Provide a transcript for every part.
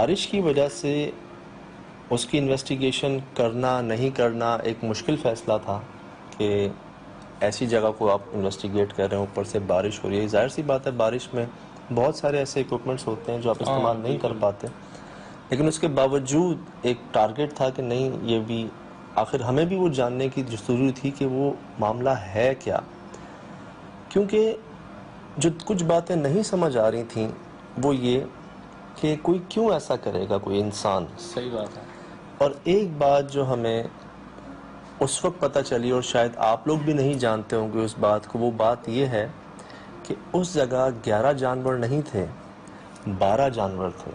بارش کی وجہ سے اس کی انویسٹیگیشن کرنا نہیں کرنا ایک مشکل فیصلہ تھا کہ ایسی جگہ کو آپ انویسٹیگیٹ کر رہے ہیں، اوپر سے بارش ہو رہی ہے. ظاہر سی بات ہے بارش میں بہت سارے ایسے اکوپمنٹس ہوتے ہیں جو آپ استعمال نہیں کر پاتے، لیکن اس کے باوجود ایک ٹارگٹ تھا کہ نہیں، یہ بھی آخر ہمیں بھی وہ جاننے کی ضروری تھی کہ وہ معاملہ ہے کیا، کیونکہ جو کچھ باتیں نہیں سمجھ آ رہی تھیں وہ یہ کہ کوئی کیوں ایسا کرے گا، کوئی انسان. صحیح بات ہے. اور ایک بات جو ہمیں اس وقت پتہ چلی، اور شاید آپ لوگ بھی نہیں جانتے ہوں گے اس بات کو، وہ بات یہ ہے کہ اس جگہ 11 جانور نہیں تھے، 12 جانور تھے،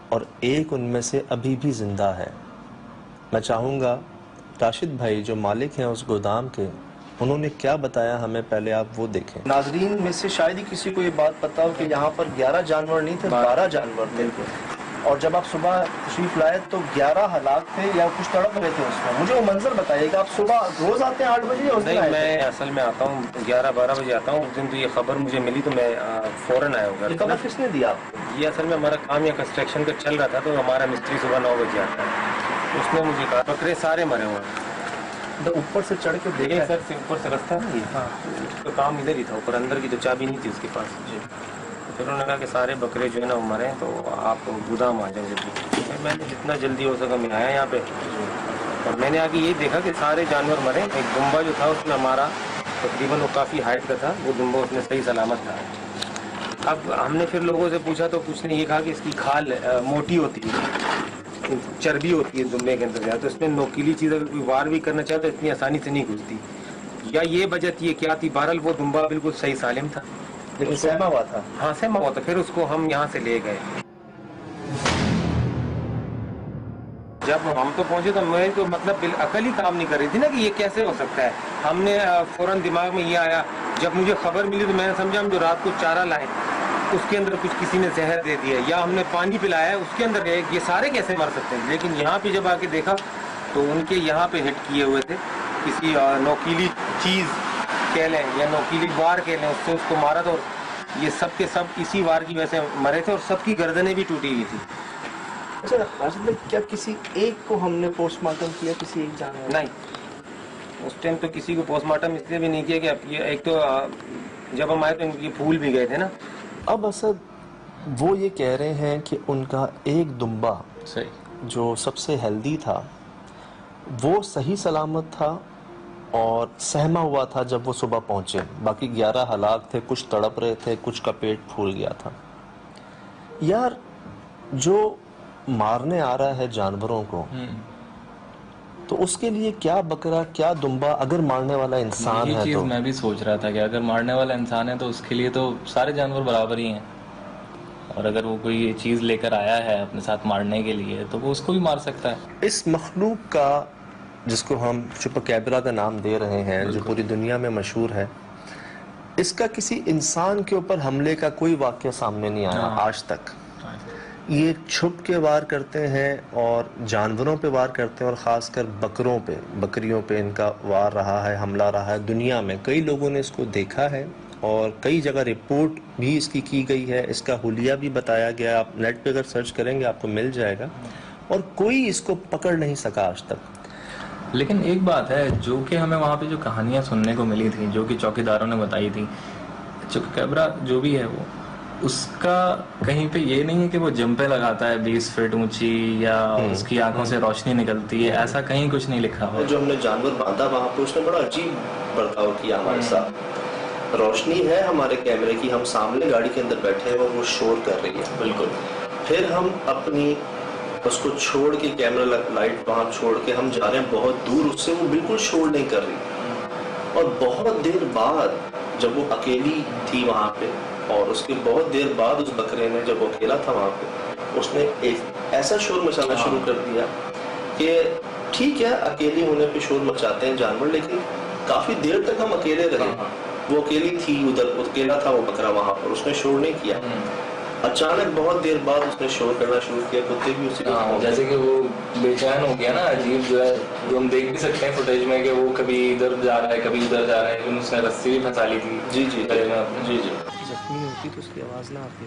اور ایک ان میں سے ابھی بھی زندہ ہے. میں چاہوں گا راشد بھائی جو مالک ہیں اس گودام کے، انہوں نے کیا بتایا ہمیں، پہلے آپ وہ دیکھیں. ناظرین میں سے شاید ہی کسی کو یہ بات پتا ہو کہ یہاں پر 11 جانور نہیں تھے، 12 جانور تھے. اور جب آپ صبح تشریف لائے تو 11 ہلاک تھے یا کچھ تڑپ رہے تھے اس میں. مجھے وہ منظر بتائیے کہ آپ صبح روز آتے ہیں 8 بجے یا اس دن آئے تھے؟ میں اصل میں آتا ہوں 11-12 بجے آتا ہوں. اس دن تو یہ خبر مجھے ملی تو میں فوراً آیا ہوں. یہ خبر کس نے دیا آپ کو؟ یہ اصل میں ہمارا کام یا کنسٹرکشن کا چل رہا تھا تو ہمارا مستری صبح 9 بجے آتا ہے. اس نے مجھے کہا بکرے سارے مرے ہوئے ہیں. تو اوپر سے چڑھ کے دیکھا سر سے اوپر سے رستہ نہیں ہے. اس کا کام ادھر ہی تھا، اوپر اندر کی تو چابی نہیں تھی اس کے پاس. جی. پھر انہوں نے کہا کہ سارے بکرے جو ہے نا وہ مرے ہیں، تو آپ گودام آ جائیں جلدی. میں نے جتنا جلدی ہو سکا میں آیا یہاں پہ، اور میں نے آگے یہ دیکھا کہ سارے جانور مرے. ایک دمبا جو تھا اس میں ہمارا تقریباً وہ کافی ہائٹ کا تھا، وہ دمبا اس میں صحیح سلامت تھا. اب ہم نے پھر لوگوں سے پوچھا تو کچھ نے یہ کہا کہ اس کی کھال موٹی ہوتی ہے، چربی ہوتی ہے دمبے کے اندر، تو اس میں نوکیلی چیز اگر کوئی وار بھی کرنا چاہے تو اتنی آسانی سے نہیں گھستی. یا یہ وجہ تھی کیا تھی، بہرحال وہ دمبا بالکل صحیح سالم تھا، لیکن سہما ہوا تھا. ہاں سہما ہوا تھا. پھر اس کو ہم یہاں سے لے گئے. جب ہم تو پہنچے تو میں تو مطلب بالعقل ہی کام نہیں کر رہی تھی نا کہ یہ کیسے ہو سکتا ہے. ہم نے فوراً دماغ میں یہ آیا، جب مجھے خبر ملی تو میں نے سمجھا ہم جو رات کو چارہ لائے اس کے اندر کچھ کسی نے زہر دے دیا، یا ہم نے پانی پلایا ہے اس کے اندر یہ سارے کیسے مر سکتے ہیں. لیکن یہاں پہ جب آ کے دیکھا تو ان کے یہاں پہ ہٹ کیے ہوئے تھے، کسی نوکیلی چیز کہہ لیں یا نوکیلی وار کہہ لیں، اس سے اس کو مارا تھا. اور یہ سب کے سب اسی وار کی وجہ سے مرے تھے، اور سب کی گردنیں بھی ٹوٹی ہوئی تھی. اچھا راشد بھائی، کیا کسی ایک کو ہم نے پوسٹ مارٹم کیا، کسی ایک جانور؟ نہیں، اس ٹائم تو کسی کو پوسٹ مارٹم اس لیے بھی نہیں کیا کہ ایک تو جب ہم آئے تو یہ پھول بھی گئے تھے نا. اب اسد وہ یہ کہہ رہے ہیں کہ ان کا ایک دمبا جو سب سے ہیلدی تھا وہ صحیح سلامت تھا اور سہما ہوا تھا جب وہ صبح پہنچے. باقی 11 ہلاک تھے، کچھ تڑپ رہے تھے، کچھ کا پیٹ پھول گیا تھا. یار جو مارنے آ رہا ہے جانوروں کو، تو اس کے لیے کیا بکرا کیا دمبا، اگر مارنے والا انسان ہے تو. یہ چیز میں بھی سوچ رہا تھا کہ اگر مارنے والا انسان ہے تو اس کے لیے تو سارے جانور برابر ہی ہیں، اور اگر وہ کوئی چیز لے کر آیا ہے اپنے ساتھ مارنے کے لیے تو وہ اس کو بھی مار سکتا ہے. اس مخلوق کا، جس کو ہم چپکیبرا کا نام دے رہے ہیں، جو پوری دنیا میں مشہور ہے، اس کا کسی انسان کے اوپر حملے کا کوئی واقعہ سامنے نہیں آیا آج تک. یہ چھپ کے وار کرتے ہیں اور جانوروں پہ وار کرتے ہیں، اور خاص کر بکروں پہ، بکریوں پہ ان کا وار رہا ہے، حملہ رہا ہے. دنیا میں کئی لوگوں نے اس کو دیکھا ہے اور کئی جگہ رپورٹ بھی اس کی گئی ہے، اس کا حلیہ بھی بتایا گیا. آپ نیٹ پہ اگر سرچ کریں گے آپ کو مل جائے گا، اور کوئی اس کو پکڑ نہیں سکا آج تک. لیکن ایک بات ہے جو کہ ہمیں وہاں پہ جو کہانیاں سننے کو ملی تھیں، جو کہ چوکیداروں نے بتائی تھی، چپکیبرا جو بھی ہے وہ، اس کا کہیں پہ یہ نہیں ہے کہ وہ جمپیں لگاتا ہے 20 فٹ اونچی یا اس کی آنکھوں سے روشنی نکلتی ہے، ایسا کہیں کچھ نہیں لکھا ہوا. جو ہم نے جانور باندھا وہاں پہ اس نے بڑا عجیب برتاؤ کیا ہمارے ساتھ. روشنی ہے ہمارے کیمرے کی، ہم سامنے گاڑی کے اندر بیٹھے ہیں، وہ شور کر رہی ہے بالکل. پھر ہم اپنی اس کو چھوڑ کے کیمرہ لائٹ وہاں چھوڑ کے ہم جا رہے ہیں بہت دور، اس سے وہ بالکل شور نہیں کر رہی. اور بہت دیر بعد جب وہ اکیلی تھی وہاں پہ، اور اس کے بہت دیر بعد اس بکرے نے، جب وہ اکیلا تھا وہاں پہ، اس نے ایک ایسا شور مچانا شروع کر دیا کہ ٹھیک ہے اکیلی ہونے پہ شور مچاتے ہیں جانور، لیکن کافی دیر تک ہم اکیلے رہے. وہ اکیلی تھی ادھر، اکیلا تھا وہ بکرا وہاں پر، اس نے شور نہیں کیا. اچانک بہت دیر بعد اس نے شور کرنا شروع کیا، کتے بھی اسی کو جیسے کہ وہ بے چین ہو گیا نا، عجیب جو ہے، جو ہم دیکھ بھی سکتے ہیں فوٹیج میں کہ وہ کبھی ادھر جا رہا ہے کبھی ادھر جا رہا ہے، لیکن اس نے رسی بھی پھنسا لی تھی. جی جی زخمی ہوتی تو اس کی آواز نہ آتی.